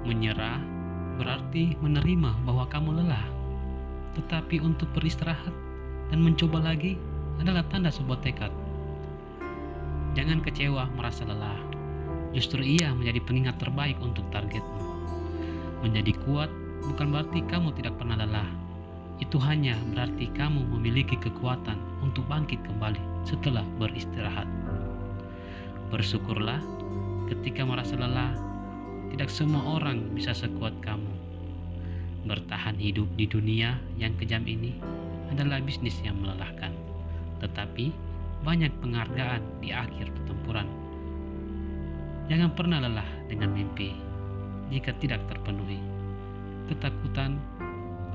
Menyerah berarti menerima bahwa kamu lelah, tetapi untuk beristirahat dan mencoba lagi adalah tanda sebuah tekad. Jangan kecewa merasa lelah, justru ia menjadi pengingat terbaik untuk targetmu. Menjadi kuat bukan berarti kamu tidak pernah lelah, itu hanya berarti kamu memiliki kekuatan untuk bangkit kembali setelah beristirahat. Bersyukurlah ketika merasa lelah. Tidak semua orang bisa sekuat kamu. Bertahan hidup di dunia yang kejam ini adalah bisnis yang melelahkan, tetapi banyak penghargaan di akhir pertempuran. Jangan pernah lelah dengan mimpi jika tidak terpenuhi. Ketakutan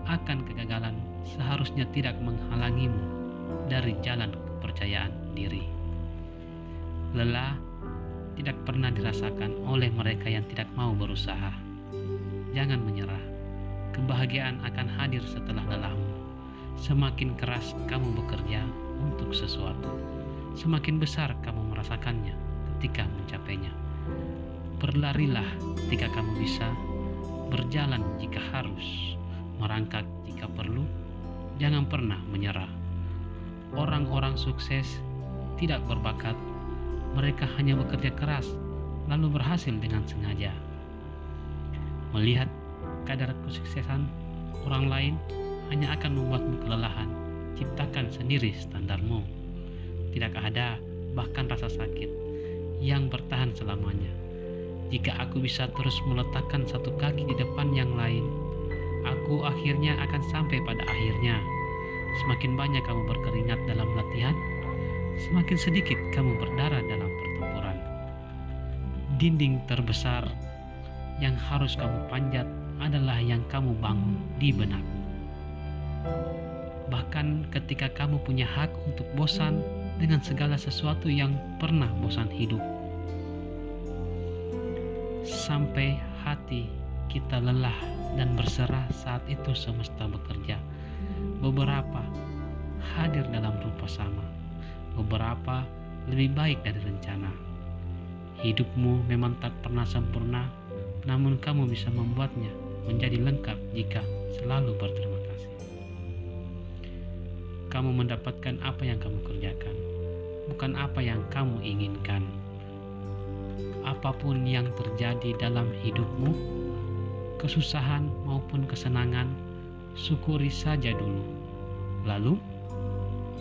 akan kegagalan seharusnya tidak menghalangimu dari jalan kepercayaan diri. Lelah tidak pernah dirasakan oleh mereka yang tidak mau berusaha. Jangan menyerah. Kebahagiaan akan hadir setelah lelahmu. Semakin keras kamu bekerja untuk sesuatu, semakin besar kamu merasakannya ketika mencapainya. Berlarilah ketika kamu bisa, berjalan jika harus, merangkak jika perlu. Jangan pernah menyerah. Orang-orang sukses tidak berbakat. Mereka hanya bekerja keras, lalu berhasil dengan sengaja. Melihat kadar kesuksesan orang lain hanya akan membuatmu kelelahan. Ciptakan sendiri standarmu. Tidak ada bahkan rasa sakit yang bertahan selamanya. Jika aku bisa terus meletakkan satu kaki di depan yang lain, aku akhirnya akan sampai pada akhirnya. Semakin banyak kamu berkeringat dalam latihan, semakin sedikit kamu berdarah dalam pertempuran. Dinding terbesar yang harus kamu panjat adalah yang kamu bangun di benak. Bahkan ketika kamu punya hak untuk bosan dengan segala sesuatu yang pernah bosan hidup. Sampai hati kita lelah dan berserah, saat itu semesta bekerja. Beberapa hadir dalam rupa sama, beberapa lebih baik dari rencana. Hidupmu memang tak pernah sempurna, namun kamu bisa membuatnya menjadi lengkap jika selalu berterima kasih. Kamu mendapatkan apa yang kamu kerjakan, bukan apa yang kamu inginkan. Apapun yang terjadi dalam hidupmu, kesusahan maupun kesenangan, syukuri saja dulu. Lalu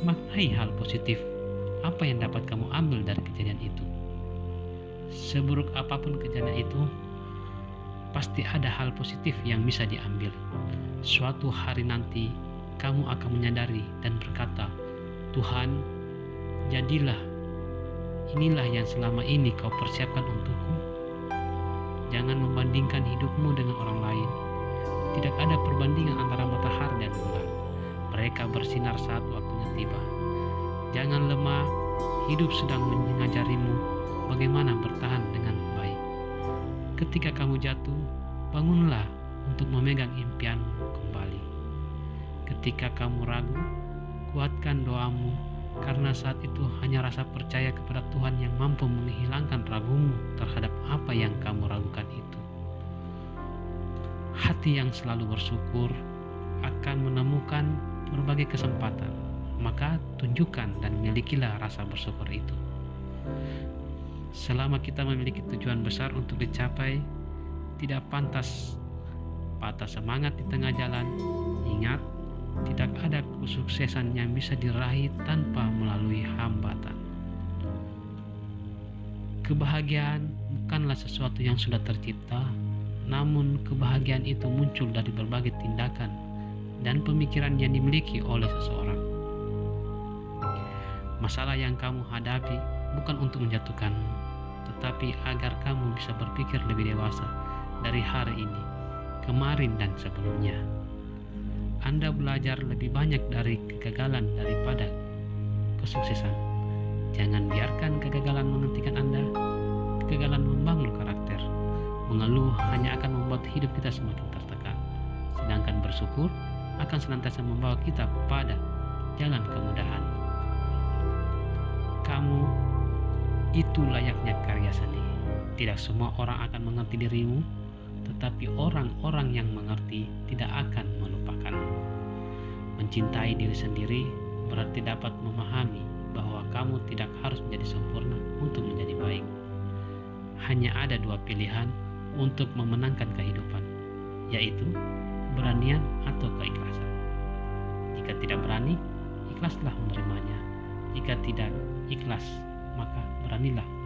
maknai hal positif apa yang dapat kamu ambil dari kejadian itu. Seburuk apapun kejadian itu, pasti ada hal positif yang bisa diambil. Suatu hari nanti kamu akan menyadari dan berkata, Tuhan, jadilah inilah yang selama ini kau persiapkan untukku. Jangan membandingkan hidupmu dengan orang lain. Tidak ada perbandingan antara matahari dan bulan. Mereka bersinar saat waktunya tiba. Jangan lemah, hidup sedang mengajarimu bagaimana bertahan dengan baik. Ketika kamu jatuh, bangunlah untuk memegang impianmu kembali. Ketika kamu ragu, kuatkan doamu, karena saat itu hanya rasa percaya kepada Tuhan yang mampu menghilangkan ragumu terhadap apa yang kamu ragukan itu. Hati yang selalu bersyukur akan menemukan berbagai kesempatan, maka tunjukkan dan milikilah rasa bersyukur itu. Selama kita memiliki tujuan besar untuk dicapai, tidak pantas patah semangat di tengah jalan. Ingat, tidak ada kesuksesan yang bisa diraih tanpa melalui hambatan. Kebahagiaan bukanlah sesuatu yang sudah tercipta, namun kebahagiaan itu muncul dari berbagai tindakan dan pemikiran yang dimiliki oleh seseorang. Masalah yang kamu hadapi bukan untuk menjatuhkanmu, tetapi agar kamu bisa berpikir lebih dewasa dari hari ini, kemarin, dan sebelumnya. Anda belajar lebih banyak dari kegagalan daripada kesuksesan. Jangan biarkan kegagalan menghentikan Anda. Kegagalan membangun karakter. Mengeluh hanya akan membuat hidup kita semakin tertekan. Sedangkan bersyukur akan senantiasa membawa kita pada jalan kemudahan. Kamu itu layaknya karya seni. Tidak semua orang akan mengerti dirimu, tetapi orang-orang yang mengerti tidak akan melupakanmu. Mencintai diri sendiri berarti dapat memahami bahwa kamu tidak harus menjadi sempurna untuk menjadi baik. Hanya ada dua pilihan untuk memenangkan kehidupan, yaitu keberanian atau keikhlasan. Jika tidak berani, ikhlaslah menerimanya. Jika tidak ikhlas, maka beranilah